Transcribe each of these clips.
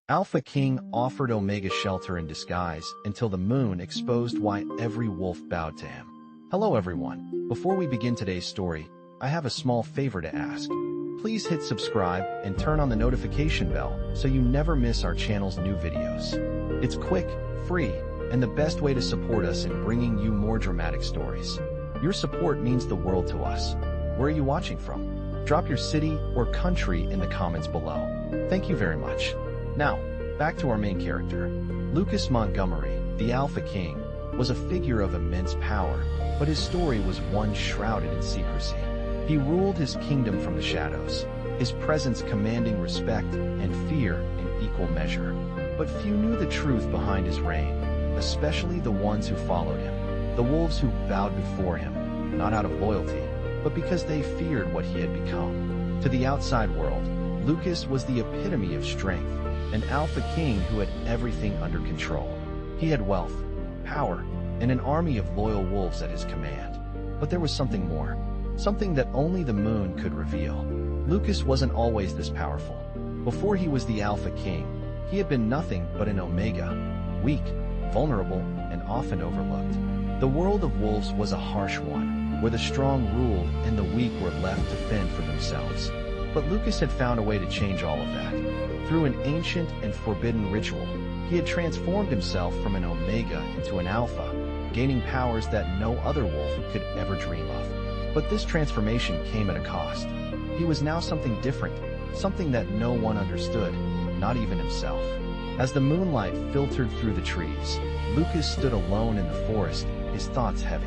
Alpha King offered Omega shelter in disguise until the moon exposed why every wolf bowed to him. Hello everyone. Before we begin today's story, I have a small favor to ask. Please hit subscribe and turn on the notification bell so you never miss our channel's new videos. It's quick, free, and the best way to support us in bringing you more dramatic stories. Your support means the world to us. Where are you watching from? Drop your city or country in the comments below. Thank you very much. Now, back to our main character. Lucas Montgomery, the Alpha King, was a figure of immense power, but his story was one shrouded in secrecy. He ruled his kingdom from the shadows, his presence commanding respect and fear in equal measure. But few knew the truth behind his reign, especially the ones who followed him, the wolves who bowed before him, not out of loyalty, but because they feared what he had become. To the outside world, Lucas was the epitome of strength, an Alpha King who had everything under control. He had wealth, power, and an army of loyal wolves at his command. But there was something more, something that only the moon could reveal. Lucas wasn't always this powerful. Before he was the Alpha King, he had been nothing but an Omega, weak, vulnerable, and often overlooked. The world of wolves was a harsh one, where the strong ruled and the weak were left to fend for themselves. But Lucas had found a way to change all of that. Through an ancient and forbidden ritual, he had transformed himself from an Omega into an Alpha, gaining powers that no other wolf could ever dream of. But this transformation came at a cost. He was now something different, something that no one understood, not even himself. As the moonlight filtered through the trees, Lucas stood alone in the forest, his thoughts heavy.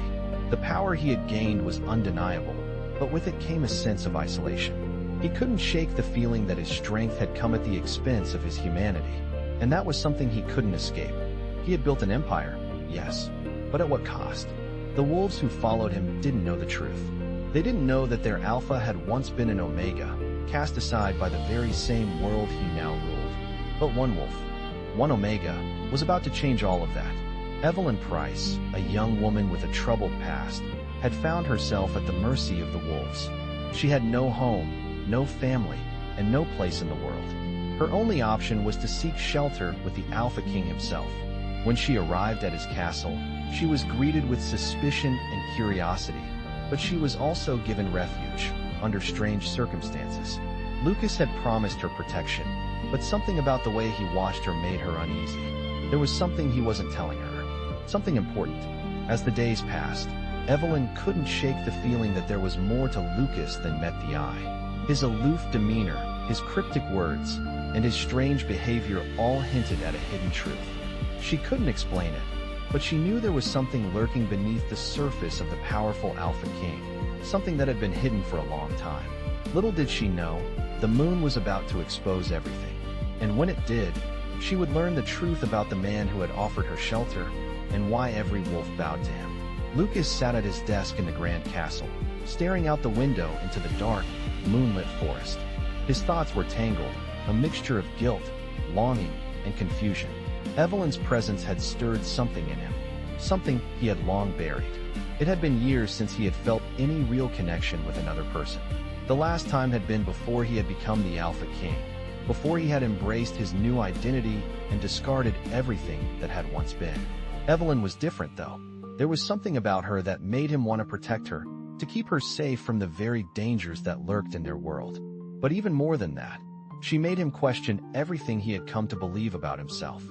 The power he had gained was undeniable, but with it came a sense of isolation. He couldn't shake the feeling that his strength had come at the expense of his humanity, and that was something he couldn't escape. He had built an empire, yes, but at what cost? The wolves who followed him didn't know the truth. They didn't know that their Alpha had once been an Omega, cast aside by the very same world he now ruled. But one wolf, one Omega, was about to change all of that. Evelyn Price, a young woman with a troubled past, had found herself at the mercy of the wolves. She had no home, no family, and no place in the world. Her only option was to seek shelter with the Alpha King himself. When she arrived at his castle, she was greeted with suspicion and curiosity, but she was also given refuge, under strange circumstances. Lucas had promised her protection, but something about the way he watched her made her uneasy. There was something he wasn't telling her, something important. As the days passed, Evelyn couldn't shake the feeling that there was more to Lucas than met the eye. His aloof demeanor, his cryptic words, and his strange behavior all hinted at a hidden truth. She couldn't explain it, but she knew there was something lurking beneath the surface of the powerful Alpha King, something that had been hidden for a long time. Little did she know, the moon was about to expose everything. And when it did, she would learn the truth about the man who had offered her shelter and why every wolf bowed to him. Lucas sat at his desk in the grand castle, staring out the window into the dark, moonlit forest. His thoughts were tangled, a mixture of guilt, longing, and confusion. Evelyn's presence had stirred something in him, something he had long buried. It had been years since he had felt any real connection with another person. The last time had been before he had become the Alpha King, before he had embraced his new identity and discarded everything that had once been. Evelyn was different, though. There was something about her that made him want to protect her, to keep her safe from the very dangers that lurked in their world. But even more than that, she made him question everything he had come to believe about himself.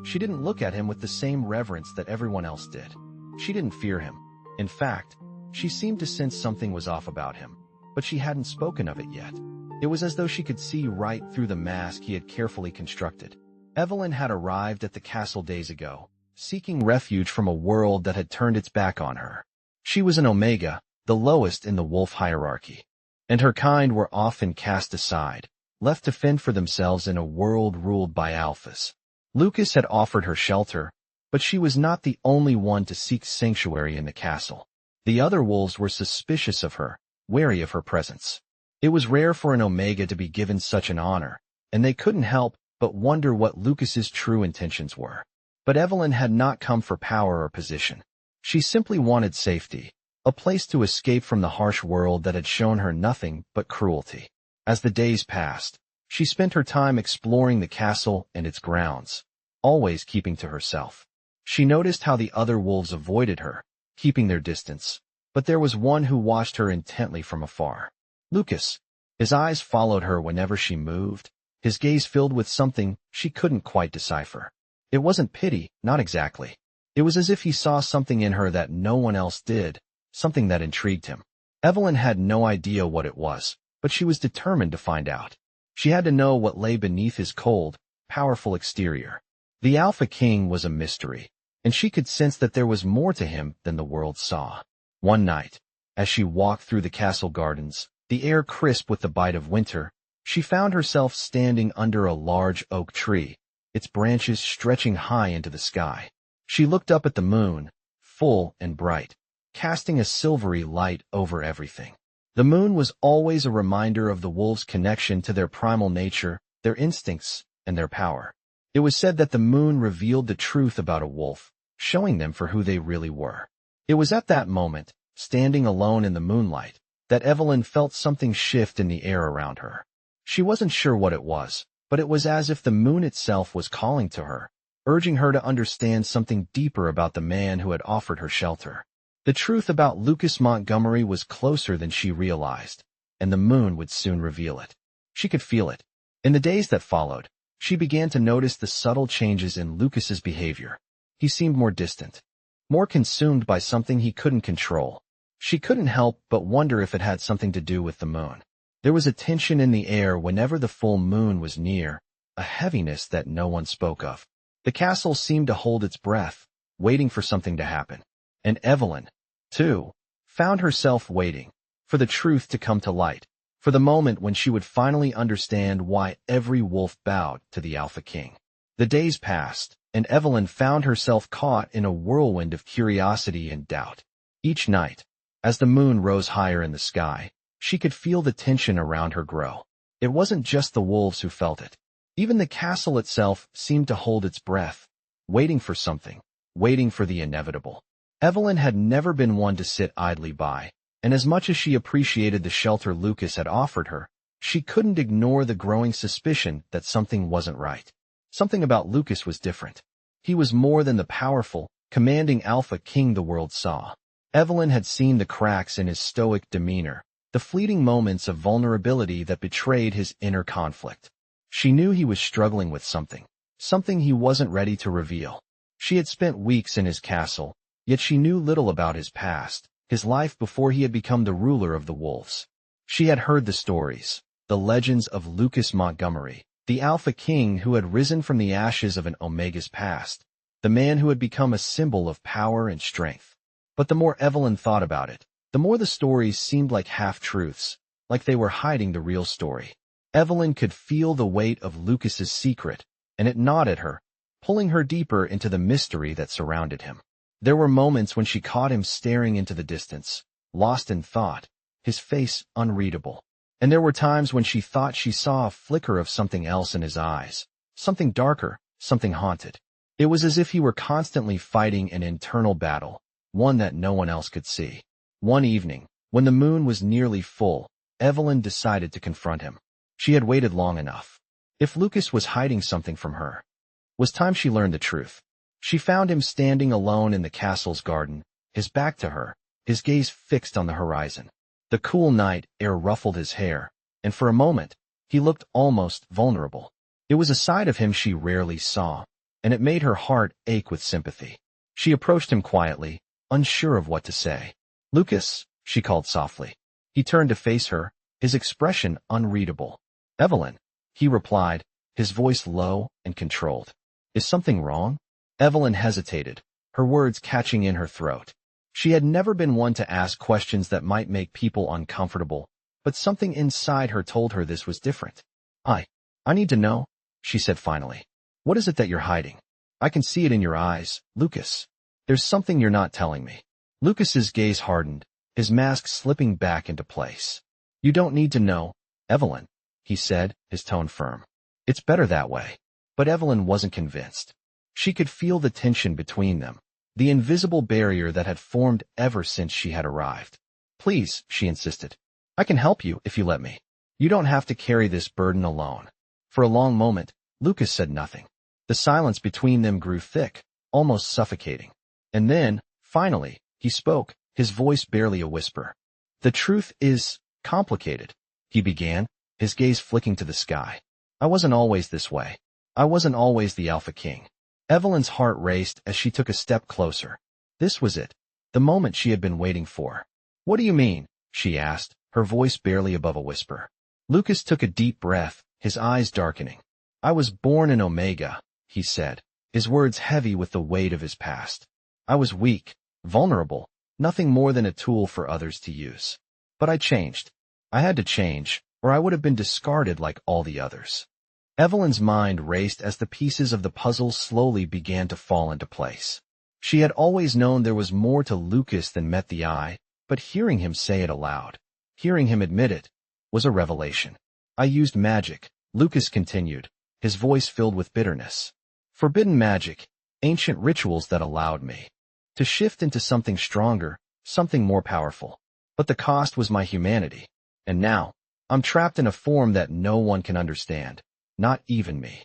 She didn't look at him with the same reverence that everyone else did. She didn't fear him. In fact, she seemed to sense something was off about him, but she hadn't spoken of it yet. It was as though she could see right through the mask he had carefully constructed. Evelyn had arrived at the castle days ago, seeking refuge from a world that had turned its back on her. She was an Omega, the lowest in the wolf hierarchy, and her kind were often cast aside, left to fend for themselves in a world ruled by alphas. Lucas had offered her shelter, but she was not the only one to seek sanctuary in the castle. The other wolves were suspicious of her, wary of her presence. It was rare for an Omega to be given such an honor, and they couldn't help but wonder what Lucas's true intentions were. But Evelyn had not come for power or position. She simply wanted safety, a place to escape from the harsh world that had shown her nothing but cruelty. As the days passed, She spent her time exploring the castle and its grounds, always keeping to herself. She noticed how the other wolves avoided her, keeping their distance, but there was one who watched her intently from afar. Lucas. His eyes followed her whenever she moved, his gaze filled with something she couldn't quite decipher. It wasn't pity, not exactly. It was as if he saw something in her that no one else did, something that intrigued him. Evelyn had no idea what it was, but she was determined to find out. She had to know what lay beneath his cold, powerful exterior. The Alpha King was a mystery, and she could sense that there was more to him than the world saw. One night, as she walked through the castle gardens, the air crisp with the bite of winter, she found herself standing under a large oak tree, its branches stretching high into the sky. She looked up at the moon, full and bright, casting a silvery light over everything. The moon was always a reminder of the wolves' connection to their primal nature, their instincts, and their power. It was said that the moon revealed the truth about a wolf, showing them for who they really were. It was at that moment, standing alone in the moonlight, that Evelyn felt something shift in the air around her. She wasn't sure what it was, but it was as if the moon itself was calling to her, urging her to understand something deeper about the man who had offered her shelter. The truth about Lucas Montgomery was closer than she realized, and the moon would soon reveal it. She could feel it. In the days that followed, she began to notice the subtle changes in Lucas's behavior. He seemed more distant, more consumed by something he couldn't control. She couldn't help but wonder if it had something to do with the moon. There was a tension in the air whenever the full moon was near, a heaviness that no one spoke of. The castle seemed to hold its breath, waiting for something to happen. And Evelyn, too, found herself waiting for the truth to come to light, for the moment when she would finally understand why every wolf bowed to the Alpha King. The days passed, and Evelyn found herself caught in a whirlwind of curiosity and doubt. Each night, as the moon rose higher in the sky, she could feel the tension around her grow. It wasn't just the wolves who felt it. Even the castle itself seemed to hold its breath, waiting for something, waiting for the inevitable. Evelyn had never been one to sit idly by, and as much as she appreciated the shelter Lucas had offered her, she couldn't ignore the growing suspicion that something wasn't right. Something about Lucas was different. He was more than the powerful, commanding Alpha King the world saw. Evelyn had seen the cracks in his stoic demeanor, the fleeting moments of vulnerability that betrayed his inner conflict. She knew he was struggling with something he wasn't ready to reveal. She had spent weeks in his castle, yet she knew little about his past, his life before he had become the ruler of the wolves. She had heard the stories, the legends of Lucas Montgomery, the Alpha King who had risen from the ashes of an Omega's past, the man who had become a symbol of power and strength. But the more Evelyn thought about it, the more the stories seemed like half-truths, like they were hiding the real story. Evelyn could feel the weight of Lucas's secret, and it gnawed at her, pulling her deeper into the mystery that surrounded him. There were moments when she caught him staring into the distance, lost in thought, his face unreadable. And there were times when she thought she saw a flicker of something else in his eyes, something darker, something haunted. It was as if he were constantly fighting an internal battle, one that no one else could see. One evening, when the moon was nearly full, Evelyn decided to confront him. She had waited long enough. If Lucas was hiding something from her, it was time she learned the truth. She found him standing alone in the castle's garden, his back to her, his gaze fixed on the horizon. The cool night air ruffled his hair, and for a moment, he looked almost vulnerable. It was a side of him she rarely saw, and it made her heart ache with sympathy. She approached him quietly, unsure of what to say. "Lucas," she called softly. He turned to face her, his expression unreadable. "Evelyn," he replied, his voice low and controlled. "Is something wrong?" Evelyn hesitated, her words catching in her throat. She had never been one to ask questions that might make people uncomfortable, but something inside her told her this was different. I need to know," she said finally. "What is it that you're hiding? I can see it in your eyes, Lucas. There's something you're not telling me." Lucas's gaze hardened, his mask slipping back into place. "You don't need to know, Evelyn," he said, his tone firm. "It's better that way." But Evelyn wasn't convinced. She could feel the tension between them, the invisible barrier that had formed ever since she had arrived. "Please," she insisted. "I can help you if you let me. You don't have to carry this burden alone." For a long moment, Lucas said nothing. The silence between them grew thick, almost suffocating. And then, finally, he spoke, his voice barely a whisper. "The truth is complicated," he began, his gaze flicking to the sky. "I wasn't always this way. I wasn't always the Alpha King." Evelyn's heart raced as she took a step closer. This was it, the moment she had been waiting for. "What do you mean?" she asked, her voice barely above a whisper. Lucas took a deep breath, his eyes darkening. "I was born in Omega," he said, his words heavy with the weight of his past. "I was weak, vulnerable, nothing more than a tool for others to use. But I changed. I had to change, or I would have been discarded like all the others." Evelyn's mind raced as the pieces of the puzzle slowly began to fall into place. She had always known there was more to Lucas than met the eye, but hearing him say it aloud, hearing him admit it, was a revelation. "I used magic," Lucas continued, his voice filled with bitterness. "Forbidden magic, ancient rituals that allowed me to shift into something stronger, something more powerful. But the cost was my humanity. And now, I'm trapped in a form that no one can understand, not even me."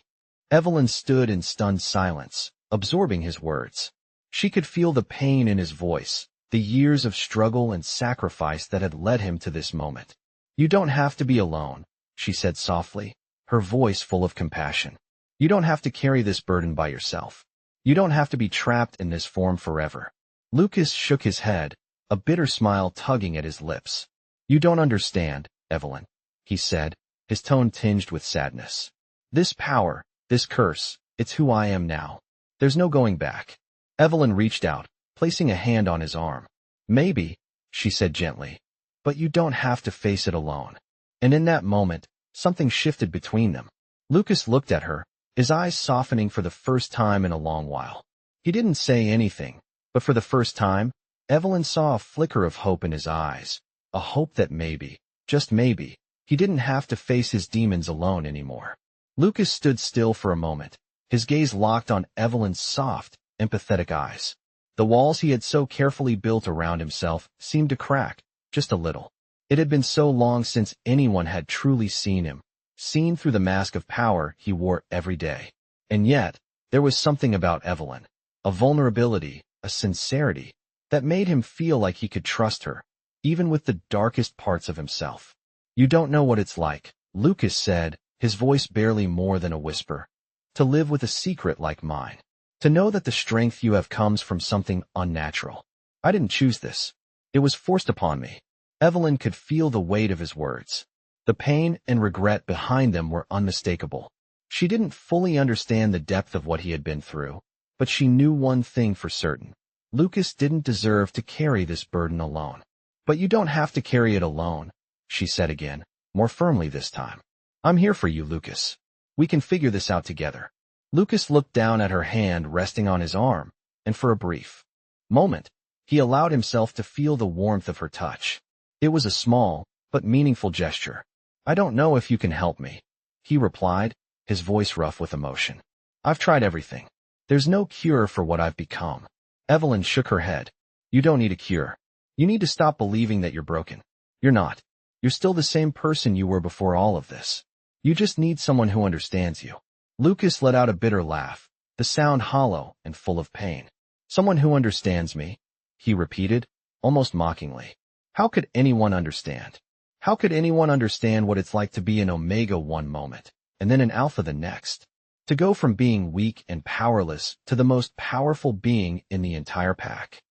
Evelyn stood in stunned silence, absorbing his words. She could feel the pain in his voice, the years of struggle and sacrifice that had led him to this moment. "You don't have to be alone," she said softly, her voice full of compassion. "You don't have to carry this burden by yourself. You don't have to be trapped in this form forever." Lucas shook his head, a bitter smile tugging at his lips. "You don't understand, Evelyn," he said, his tone tinged with sadness. "This power, this curse, it's who I am now. There's no going back." Evelyn reached out, placing a hand on his arm. "Maybe," she said gently, "but you don't have to face it alone." And in that moment, something shifted between them. Lucas looked at her, his eyes softening for the first time in a long while. He didn't say anything, but for the first time, Evelyn saw a flicker of hope in his eyes, a hope that maybe, just maybe, he didn't have to face his demons alone anymore. Lucas stood still for a moment, his gaze locked on Evelyn's soft, empathetic eyes. The walls he had so carefully built around himself seemed to crack, just a little. It had been so long since anyone had truly seen him, seen through the mask of power he wore every day. And yet, there was something about Evelyn, a vulnerability, a sincerity, that made him feel like he could trust her, even with the darkest parts of himself. "You don't know what it's like," Lucas said, his voice barely more than a whisper, "to live with a secret like mine. To know that the strength you have comes from something unnatural. I didn't choose this. It was forced upon me." Evelyn could feel the weight of his words. The pain and regret behind them were unmistakable. She didn't fully understand the depth of what he had been through, but she knew one thing for certain. Lucas didn't deserve to carry this burden alone. "But you don't have to carry it alone," she said again, more firmly this time. "I'm here for you, Lucas. We can figure this out together." Lucas looked down at her hand resting on his arm, and for a brief moment, he allowed himself to feel the warmth of her touch. It was a small, but meaningful gesture. "I don't know if you can help me," he replied, his voice rough with emotion. "I've tried everything. There's no cure for what I've become." Evelyn shook her head. "You don't need a cure. You need to stop believing that you're broken. You're not. You're still the same person you were before all of this. You just need someone who understands you." Lucas let out a bitter laugh, the sound hollow and full of pain. "Someone who understands me," he repeated, almost mockingly. "How could anyone understand? How could anyone understand what it's like to be an Omega one moment, and then an Alpha the next? To go from being weak and powerless to the most powerful being in the entire pack?"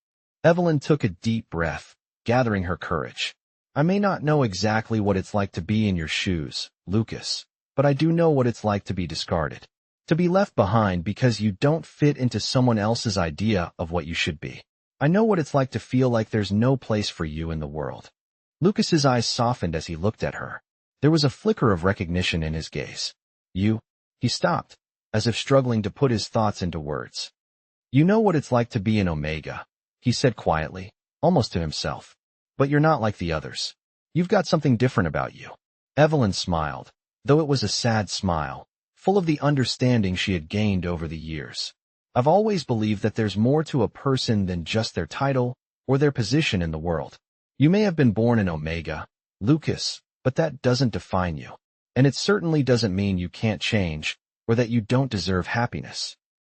Evelyn took a deep breath, gathering her courage. "I may not know exactly what it's like to be in your shoes, Lucas, but I do know what it's like to be discarded. To be left behind because you don't fit into someone else's idea of what you should be. I know what it's like to feel like there's no place for you in the world." Lucas's eyes softened as he looked at her. There was a flicker of recognition in his gaze. "You?" He stopped, as if struggling to put his thoughts into words. "You know what it's like to be an Omega," he said quietly, almost to himself. "But you're not like the others. You've got something different about you." Evelyn smiled, though it was a sad smile, full of the understanding she had gained over the years. "I've always believed that there's more to a person than just their title or their position in the world. You may have been born in Omega, Lucas, but that doesn't define you. And it certainly doesn't mean you can't change, or that you don't deserve happiness.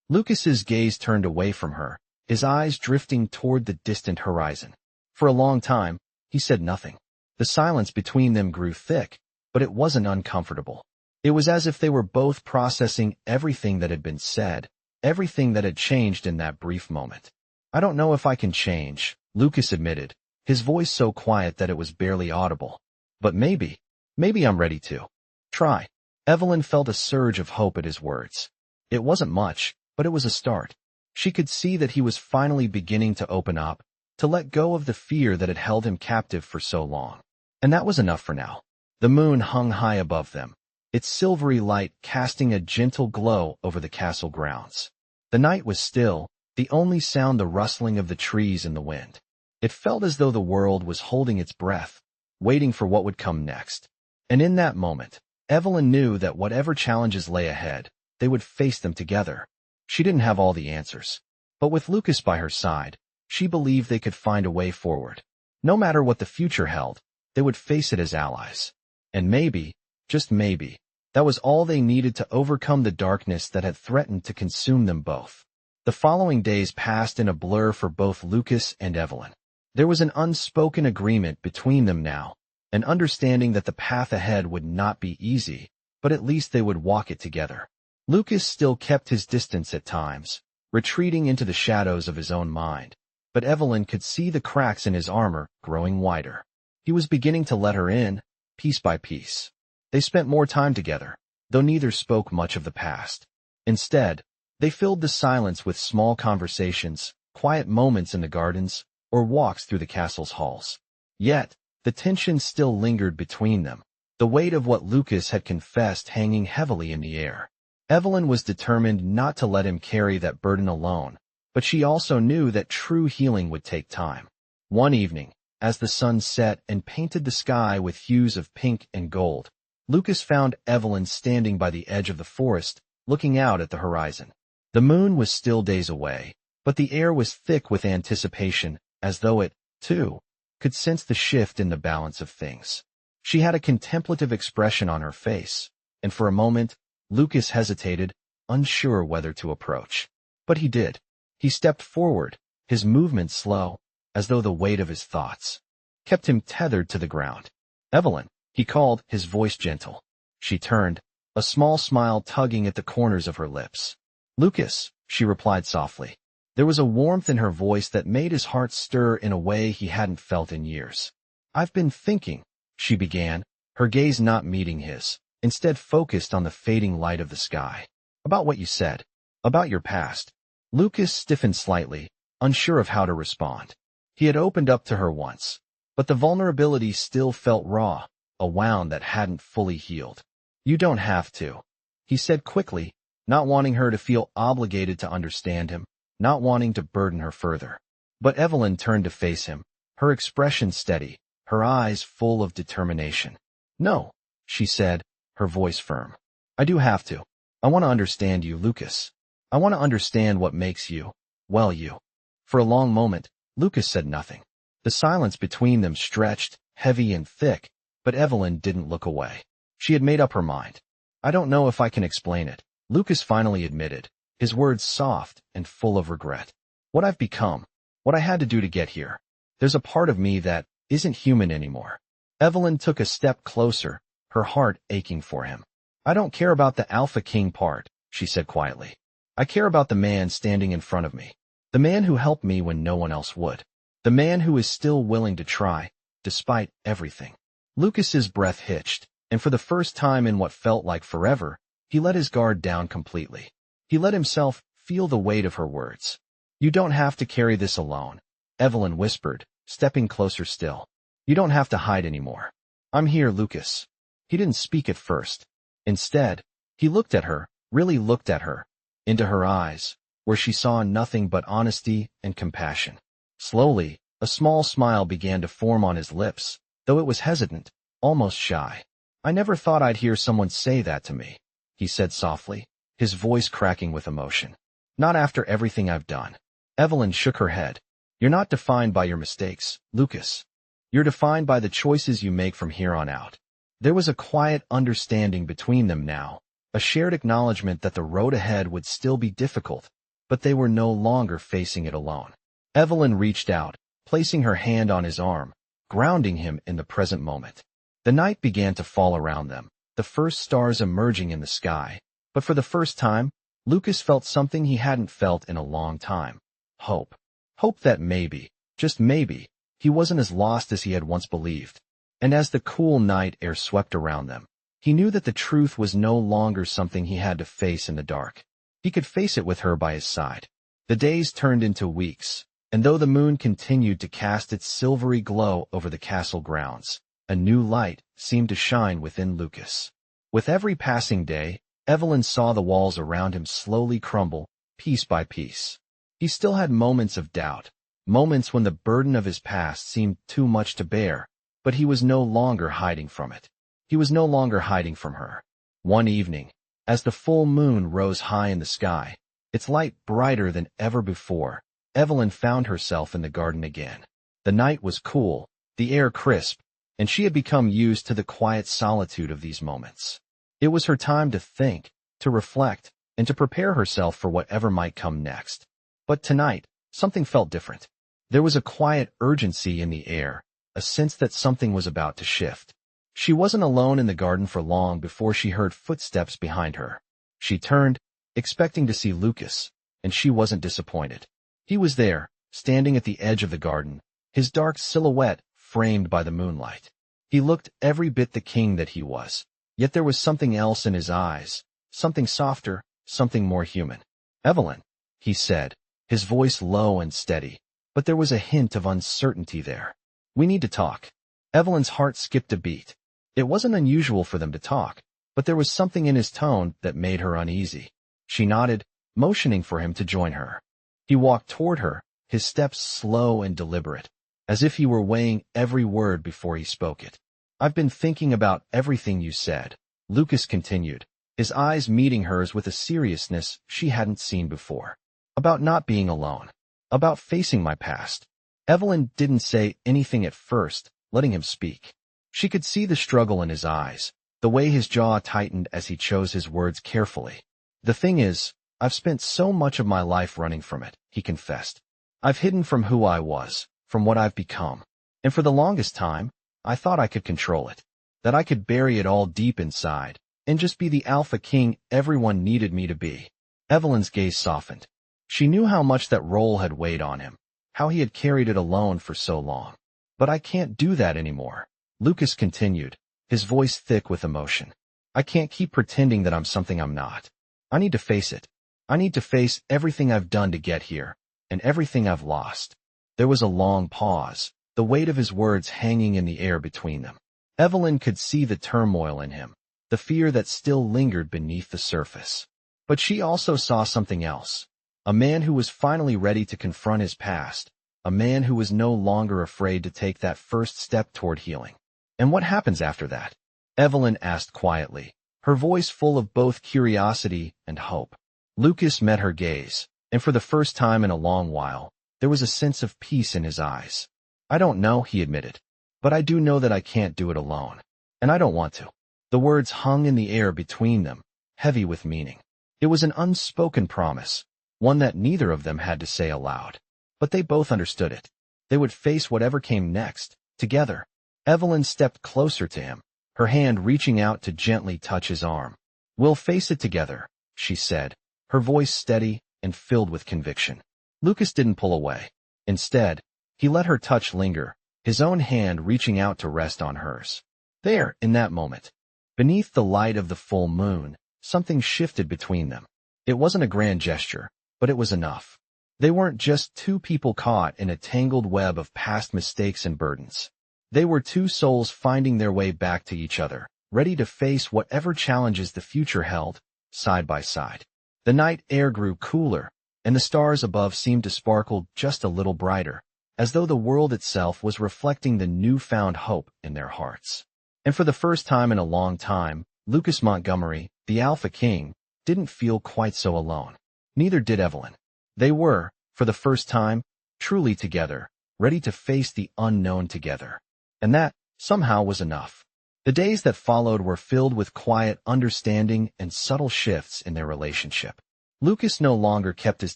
Lucas's gaze turned away from her, his eyes drifting toward the distant horizon. For a long time, he said nothing. The silence between them grew thick, but it wasn't uncomfortable. It was as if they were both processing everything that had been said, everything that had changed in that brief moment. I don't know if I can change, Lucas admitted, his voice so quiet that it was barely audible. But maybe I'm ready to. Try. Evelyn felt a surge of hope at his words. It wasn't much, but it was a start. She could see that he was finally beginning to open up, to let go of the fear that had held him captive for so long. And that was enough for now. The moon hung high above them, its silvery light casting a gentle glow over the castle grounds. The night was still, the only sound the rustling of the trees in the wind. It felt as though the world was holding its breath, waiting for what would come next. And in that moment, Evelyn knew that whatever challenges lay ahead, they would face them together. She didn't have all the answers, but with Lucas by her side, she believed they could find a way forward. No matter what the future held, they would face it as allies. And maybe, just maybe, that was all they needed to overcome the darkness that had threatened to consume them both. The following days passed in a blur for both Lucas and Evelyn. There was an unspoken agreement between them now, an understanding that the path ahead would not be easy, but at least they would walk it together. Lucas still kept his distance at times, retreating into the shadows of his own mind, but Evelyn could see the cracks in his armor growing wider. He was beginning to let her in, piece by piece. They spent more time together, though neither spoke much of the past. Instead, they filled the silence with small conversations, quiet moments in the gardens, or walks through the castle's halls. Yet, the tension still lingered between them, the weight of what Lucas had confessed hanging heavily in the air. Evelyn was determined not to let him carry that burden alone, but she also knew that true healing would take time. One evening, as the sun set and painted the sky with hues of pink and gold, Lucas found Evelyn standing by the edge of the forest, looking out at the horizon. The moon was still days away, but the air was thick with anticipation, as though it, too, could sense the shift in the balance of things. She had a contemplative expression on her face, and for a moment, Lucas hesitated, unsure whether to approach. But he did. He stepped forward, his movements slow, as though the weight of his thoughts kept him tethered to the ground. "Evelyn," he called, his voice gentle. She turned, a small smile tugging at the corners of her lips. "Lucas," she replied softly. There was a warmth in her voice that made his heart stir in a way he hadn't felt in years. "I've been thinking," she began, her gaze not meeting his, instead focused on the fading light of the sky. "About what you said. About your past." Lucas stiffened slightly, unsure of how to respond. He had opened up to her once, but the vulnerability still felt raw, a wound that hadn't fully healed. "You don't have to," he said quickly, not wanting her to feel obligated to understand him, not wanting to burden her further. But Evelyn turned to face him, her expression steady, her eyes full of determination. "No," she said, her voice firm. "I do have to. I want to understand you, Lucas. I want to understand what makes you, well, you." For a long moment, Lucas said nothing. The silence between them stretched, heavy and thick, but Evelyn didn't look away. She had made up her mind. "I don't know if I can explain it," Lucas finally admitted, his words soft and full of regret. "What I've become, what I had to do to get here. There's a part of me that isn't human anymore." Evelyn took a step closer, her heart aching for him. "I don't care about the Alpha King part," she said quietly. "I care about the man standing in front of me. The man who helped me when no one else would. The man who is still willing to try, despite everything." Lucas's breath hitched, and for the first time in what felt like forever, he let his guard down completely. He let himself feel the weight of her words. "You don't have to carry this alone," Evelyn whispered, stepping closer still. "You don't have to hide anymore. I'm here, Lucas." He didn't speak at first. Instead, he looked at her, really looked at her, into her eyes, where she saw nothing but honesty and compassion. Slowly, a small smile began to form on his lips, though it was hesitant, almost shy. "I never thought I'd hear someone say that to me," he said softly, his voice cracking with emotion. "Not after everything I've done." Evelyn shook her head. "You're not defined by your mistakes, Lucas. You're defined by the choices you make from here on out." There was a quiet understanding between them now, a shared acknowledgement that the road ahead would still be difficult, but they were no longer facing it alone. Evelyn reached out, placing her hand on his arm, grounding him in the present moment. The night began to fall around them, the first stars emerging in the sky, but for the first time, Lucas felt something he hadn't felt in a long time. Hope. Hope that maybe, just maybe, he wasn't as lost as he had once believed. And as the cool night air swept around them, he knew that the truth was no longer something he had to face in the dark. He could face it with her by his side. The days turned into weeks, and though the moon continued to cast its silvery glow over the castle grounds, a new light seemed to shine within Lucas. With every passing day, Evelyn saw the walls around him slowly crumble, piece by piece. He still had moments of doubt, moments when the burden of his past seemed too much to bear, but he was no longer hiding from it. He was no longer hiding from her. One evening, as the full moon rose high in the sky, its light brighter than ever before, Evelyn found herself in the garden again. The night was cool, the air crisp, and she had become used to the quiet solitude of these moments. It was her time to think, to reflect, and to prepare herself for whatever might come next. But tonight, something felt different. There was a quiet urgency in the air, a sense that something was about to shift. She wasn't alone in the garden for long before she heard footsteps behind her. She turned, expecting to see Lucas, and she wasn't disappointed. He was there, standing at the edge of the garden, his dark silhouette framed by the moonlight. He looked every bit the king that he was, yet there was something else in his eyes, something softer, something more human. "Evelyn," he said, his voice low and steady, but there was a hint of uncertainty there. "We need to talk." Evelyn's heart skipped a beat. It wasn't unusual for them to talk, but there was something in his tone that made her uneasy. She nodded, motioning for him to join her. He walked toward her, his steps slow and deliberate, as if he were weighing every word before he spoke it. "I've been thinking about everything you said," Lucas continued, his eyes meeting hers with a seriousness she hadn't seen before. "About not being alone. About facing my past." Evelyn didn't say anything at first, letting him speak. She could see the struggle in his eyes, the way his jaw tightened as he chose his words carefully. "The thing is, I've spent so much of my life running from it," he confessed. "I've hidden from who I was, from what I've become. And for the longest time, I thought I could control it, that I could bury it all deep inside, and just be the alpha king everyone needed me to be." Evelyn's gaze softened. She knew how much that role had weighed on him, how he had carried it alone for so long. "But I can't do that anymore," Lucas continued, his voice thick with emotion. "I can't keep pretending that I'm something I'm not. I need to face it. I need to face everything I've done to get here, and everything I've lost." There was a long pause, the weight of his words hanging in the air between them. Evelyn could see the turmoil in him, the fear that still lingered beneath the surface. But she also saw something else, a man who was finally ready to confront his past, a man who was no longer afraid to take that first step toward healing. "And what happens after that?" Evelyn asked quietly, her voice full of both curiosity and hope. Lucas met her gaze, and for the first time in a long while, there was a sense of peace in his eyes. "I don't know," he admitted, "but I do know that I can't do it alone. And I don't want to." The words hung in the air between them, heavy with meaning. It was an unspoken promise, one that neither of them had to say aloud. But they both understood it. They would face whatever came next, together. Evelyn stepped closer to him, her hand reaching out to gently touch his arm. "We'll face it together," she said, her voice steady and filled with conviction. Lucas didn't pull away. Instead, he let her touch linger, his own hand reaching out to rest on hers. There, in that moment, beneath the light of the full moon, something shifted between them. It wasn't a grand gesture, but it was enough. They weren't just two people caught in a tangled web of past mistakes and burdens. They were two souls finding their way back to each other, ready to face whatever challenges the future held, side by side. The night air grew cooler, and the stars above seemed to sparkle just a little brighter, as though the world itself was reflecting the newfound hope in their hearts. And for the first time in a long time, Lucas Montgomery, the Alpha King, didn't feel quite so alone. Neither did Evelyn. They were, for the first time, truly together, ready to face the unknown together. And that, somehow, was enough. The days that followed were filled with quiet understanding and subtle shifts in their relationship. Lucas no longer kept his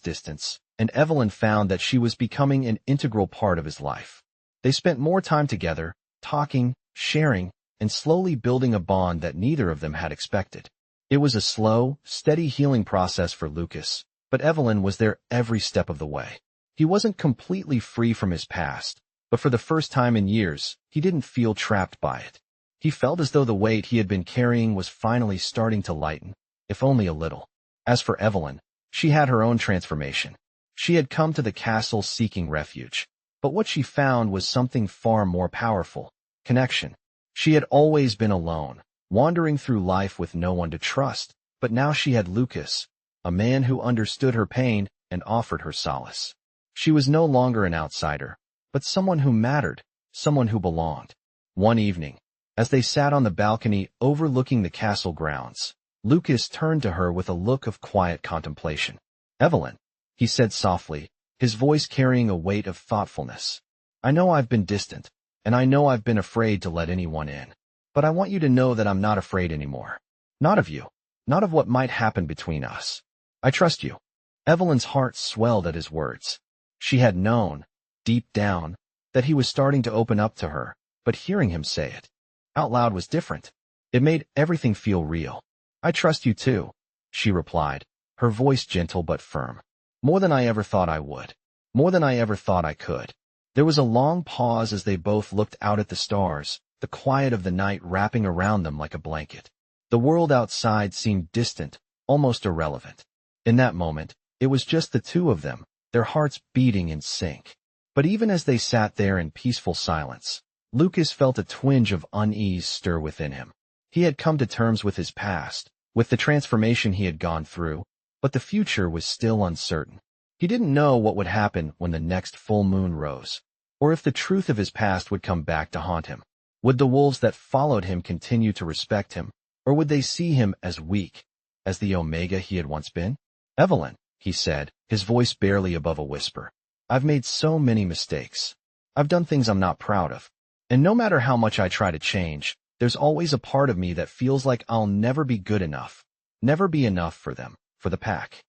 distance, and Evelyn found that she was becoming an integral part of his life. They spent more time together, talking, sharing, and slowly building a bond that neither of them had expected. It was a slow, steady healing process for Lucas, but Evelyn was there every step of the way. He wasn't completely free from his past, but for the first time in years, he didn't feel trapped by it. He felt as though the weight he had been carrying was finally starting to lighten, if only a little. As for Evelyn, she had her own transformation. She had come to the castle seeking refuge, but what she found was something far more powerful: connection. She had always been alone, wandering through life with no one to trust, but now she had Lucas, a man who understood her pain and offered her solace. She was no longer an outsider, but someone who mattered, someone who belonged. One evening, as they sat on the balcony overlooking the castle grounds, Lucas turned to her with a look of quiet contemplation. "Evelyn," he said softly, his voice carrying a weight of thoughtfulness. "I know I've been distant, and I know I've been afraid to let anyone in. But I want you to know that I'm not afraid anymore. Not of you. Not of what might happen between us. I trust you." Evelyn's heart swelled at his words. She had known, deep down, that he was starting to open up to her, but hearing him say it out loud was different. It made everything feel real. "I trust you too," she replied, her voice gentle but firm. "More than I ever thought I would. More than I ever thought I could." There was a long pause as they both looked out at the stars, the quiet of the night wrapping around them like a blanket. The world outside seemed distant, almost irrelevant. In that moment, it was just the two of them, their hearts beating in sync. But even as they sat there in peaceful silence, Lucas felt a twinge of unease stir within him. He had come to terms with his past, with the transformation he had gone through, but the future was still uncertain. He didn't know what would happen when the next full moon rose, or if the truth of his past would come back to haunt him. Would the wolves that followed him continue to respect him, or would they see him as weak, as the Omega he had once been? "Evelyn," he said, his voice barely above a whisper, "I've made so many mistakes. I've done things I'm not proud of. And no matter how much I try to change, there's always a part of me that feels like I'll never be good enough, never be enough for them, for the pack."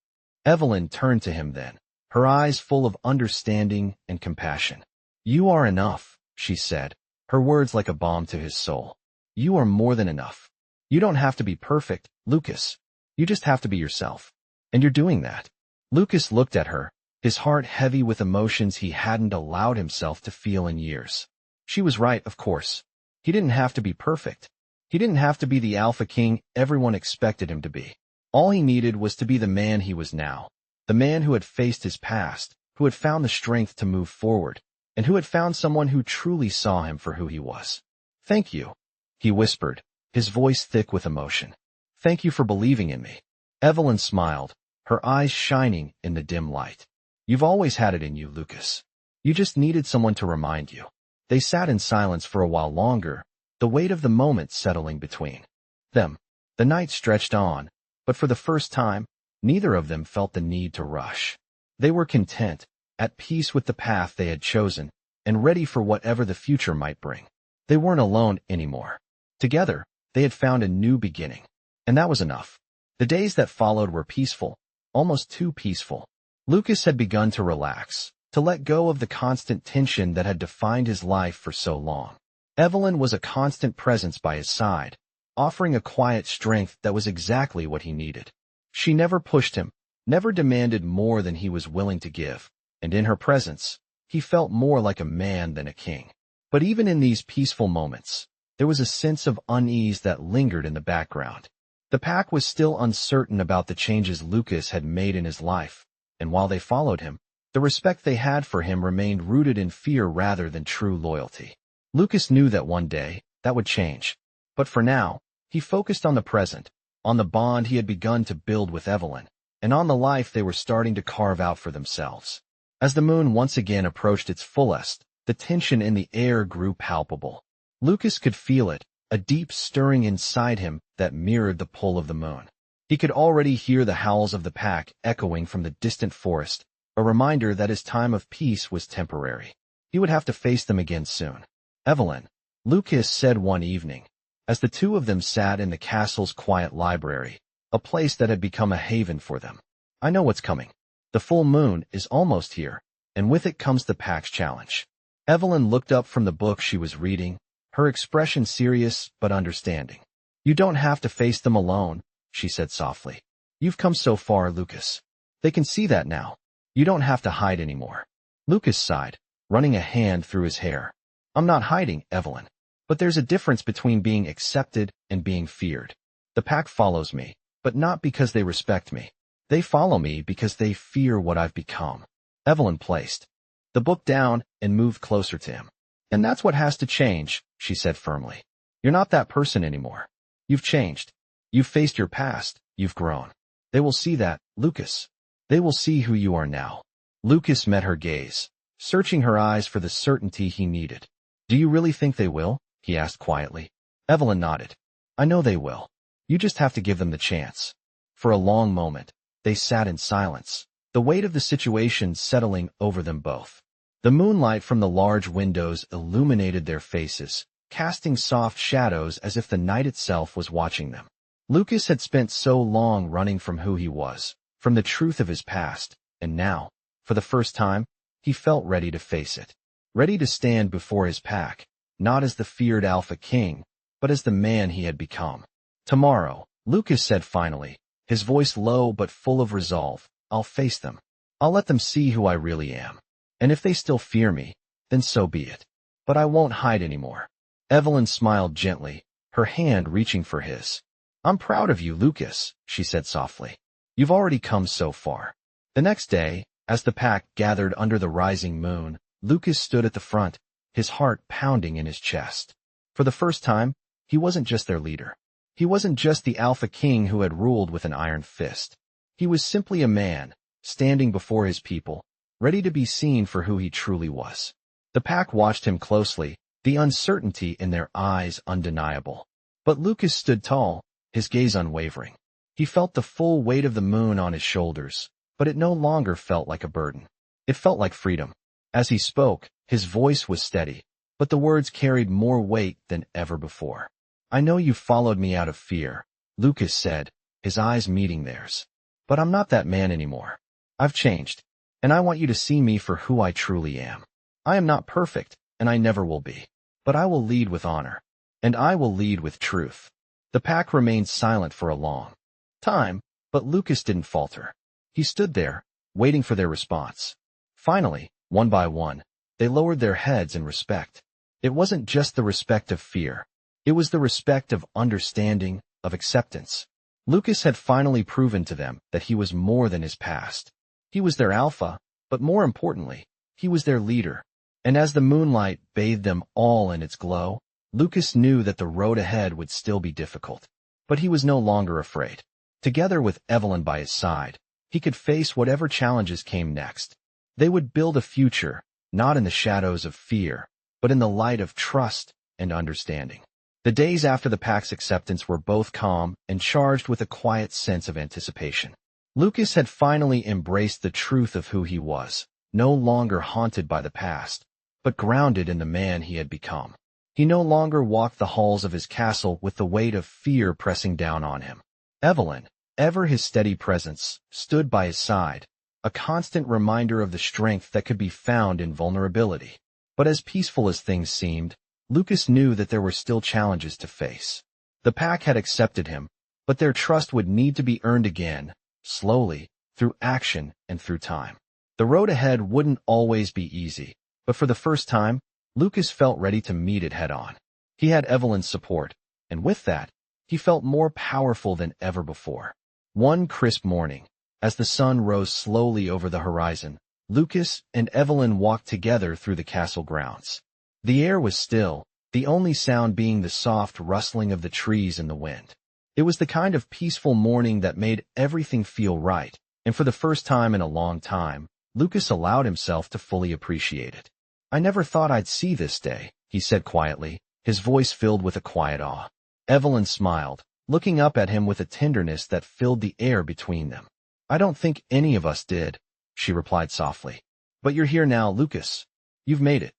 Evelyn turned to him then, her eyes full of understanding and compassion. "You are enough," she said, her words like a balm to his soul. "You are more than enough. You don't have to be perfect, Lucas. You just have to be yourself. And you're doing that." Lucas looked at her, his heart heavy with emotions he hadn't allowed himself to feel in years. She was right, of course. He didn't have to be perfect. He didn't have to be the alpha king everyone expected him to be. All he needed was to be the man he was now, the man who had faced his past, who had found the strength to move forward, and who had found someone who truly saw him for who he was. "Thank you," he whispered, his voice thick with emotion. "Thank you for believing in me." Evelyn smiled, her eyes shining in the dim light. "You've always had it in you, Lucas. You just needed someone to remind you." They sat in silence for a while longer, the weight of the moment settling between them. The night stretched on, but for the first time, neither of them felt the need to rush. They were content, at peace with the path they had chosen, and ready for whatever the future might bring. They weren't alone anymore. Together, they had found a new beginning, and that was enough. The days that followed were peaceful, almost too peaceful. Lucas had begun to relax, to let go of the constant tension that had defined his life for so long. Evelyn was a constant presence by his side, offering a quiet strength that was exactly what he needed. She never pushed him, never demanded more than he was willing to give, and in her presence, he felt more like a man than a king. But even in these peaceful moments, there was a sense of unease that lingered in the background. The pack was still uncertain about the changes Lucas had made in his life, and while they followed him, the respect they had for him remained rooted in fear rather than true loyalty. Lucas knew that one day, that would change. But for now, he focused on the present, on the bond he had begun to build with Evelyn, and on the life they were starting to carve out for themselves. As the moon once again approached its fullest, the tension in the air grew palpable. Lucas could feel it, a deep stirring inside him that mirrored the pull of the moon. He could already hear the howls of the pack echoing from the distant forest, a reminder that his time of peace was temporary. He would have to face them again soon. "Evelyn," Lucas said one evening, as the two of them sat in the castle's quiet library, a place that had become a haven for them. I know what's coming. The full moon is almost here, and with it comes the pack's challenge. Evelyn looked up from the book she was reading, her expression serious but understanding. You don't have to face them alone, she said softly. You've come so far, Lucas. They can see that now. You don't have to hide anymore. Lucas sighed, running a hand through his hair. I'm not hiding, Evelyn. But there's a difference between being accepted and being feared. The pack follows me, but not because they respect me. They follow me because they fear what I've become. Evelyn placed the book down and moved closer to him. And that's what has to change, she said firmly. You're not that person anymore. You've changed. You've faced your past. You've grown. They will see that, Lucas. They will see who you are now. Lucas met her gaze, searching her eyes for the certainty he needed. Do you really think they will? He asked quietly. Evelyn nodded. I know they will. You just have to give them the chance. For a long moment, they sat in silence, the weight of the situation settling over them both. The moonlight from the large windows illuminated their faces, casting soft shadows as if the night itself was watching them. Lucas had spent so long running from who he was, from the truth of his past, and now, for the first time, he felt ready to face it. Ready to stand before his pack, not as the feared alpha king, but as the man he had become. Tomorrow, Lucas said finally, his voice low but full of resolve, I'll face them. I'll let them see who I really am. And if they still fear me, then so be it. But I won't hide anymore. Evelyn smiled gently, her hand reaching for his. I'm proud of you, Lucas, she said softly. You've already come so far. The next day, as the pack gathered under the rising moon, Lucas stood at the front, his heart pounding in his chest. For the first time, he wasn't just their leader. He wasn't just the alpha king who had ruled with an iron fist. He was simply a man, standing before his people, ready to be seen for who he truly was. The pack watched him closely, the uncertainty in their eyes undeniable. But Lucas stood tall, his gaze unwavering. He felt the full weight of the moon on his shoulders, but it no longer felt like a burden. It felt like freedom. As he spoke, his voice was steady, but the words carried more weight than ever before. I know you followed me out of fear, Lucas said, his eyes meeting theirs. But I'm not that man anymore. I've changed, and I want you to see me for who I truly am. I am not perfect, and I never will be. But I will lead with honor, and I will lead with truth. The pack remained silent for a long time, but Lucas didn't falter. He stood there, waiting for their response. Finally, one by one, they lowered their heads in respect. It wasn't just the respect of fear. It was the respect of understanding, of acceptance. Lucas had finally proven to them that he was more than his past. He was their alpha, but more importantly, he was their leader. And as the moonlight bathed them all in its glow, Lucas knew that the road ahead would still be difficult. But he was no longer afraid. Together with Evelyn by his side, he could face whatever challenges came next. They would build a future, not in the shadows of fear, but in the light of trust and understanding. The days after the pack's acceptance were both calm and charged with a quiet sense of anticipation. Lucas had finally embraced the truth of who he was, no longer haunted by the past, but grounded in the man he had become. He no longer walked the halls of his castle with the weight of fear pressing down on him. Evelyn, ever his steady presence, stood by his side, a constant reminder of the strength that could be found in vulnerability. But as peaceful as things seemed, Lucas knew that there were still challenges to face. The pack had accepted him, but their trust would need to be earned again, slowly, through action and through time. The road ahead wouldn't always be easy, but for the first time, Lucas felt ready to meet it head-on. He had Evelyn's support, and with that, he felt more powerful than ever before. One crisp morning, as the sun rose slowly over the horizon, Lucas and Evelyn walked together through the castle grounds. The air was still, the only sound being the soft rustling of the trees in the wind. It was the kind of peaceful morning that made everything feel right, and for the first time in a long time, Lucas allowed himself to fully appreciate it. I never thought I'd see this day, he said quietly, his voice filled with a quiet awe. Evelyn smiled, looking up at him with a tenderness that filled the air between them. I don't think any of us did, she replied softly. But you're here now, Lucas. You've made it.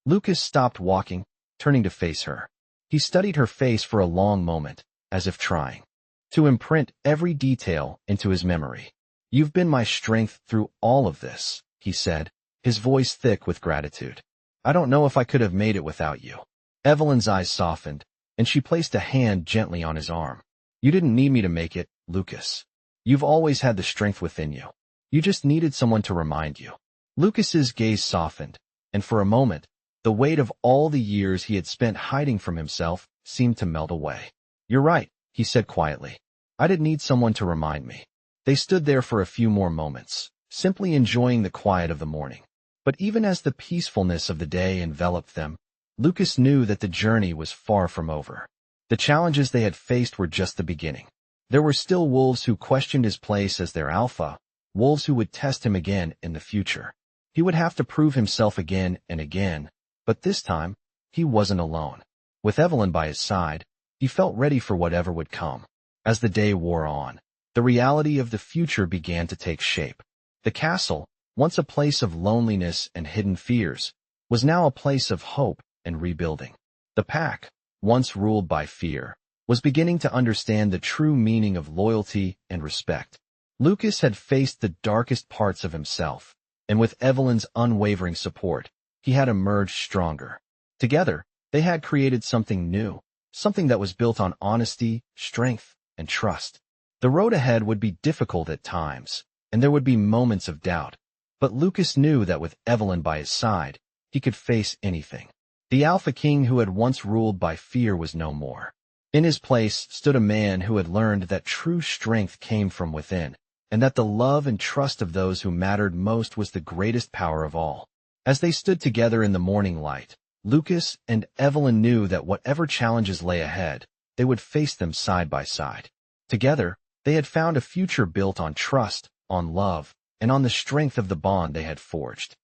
Lucas stopped walking, turning to face her. He studied her face for a long moment, as if trying to imprint every detail into his memory. "You've been my strength through all of this," he said, his voice thick with gratitude. "I don't know if I could have made it without you." Evelyn's eyes softened, and she placed a hand gently on his arm. "You didn't need me to make it, Lucas. You've always had the strength within you. You just needed someone to remind you." Lucas's gaze softened, and for a moment, the weight of all the years he had spent hiding from himself seemed to melt away. "You're right," he said quietly. "I didn't need someone to remind me." They stood there for a few more moments, simply enjoying the quiet of the morning. But even as the peacefulness of the day enveloped them, Lucas knew that the journey was far from over. The challenges they had faced were just the beginning. There were still wolves who questioned his place as their alpha, wolves who would test him again in the future. He would have to prove himself again and again, but this time, he wasn't alone. With Evelyn by his side, he felt ready for whatever would come. As the day wore on, the reality of the future began to take shape. The castle, once a place of loneliness and hidden fears, was now a place of hope and rebuilding. The pack, once ruled by fear, was beginning to understand the true meaning of loyalty and respect. Lucas had faced the darkest parts of himself, and with Evelyn's unwavering support, he had emerged stronger. Together, they had created something new, something that was built on honesty, strength, and trust. The road ahead would be difficult at times, and there would be moments of doubt, but Lucas knew that with Evelyn by his side, he could face anything. The Alpha King who had once ruled by fear was no more. In his place stood a man who had learned that true strength came from within, and that the love and trust of those who mattered most was the greatest power of all. As they stood together in the morning light, Lucas and Evelyn knew that whatever challenges lay ahead, they would face them side by side. Together, they had found a future built on trust, on love, and on the strength of the bond they had forged.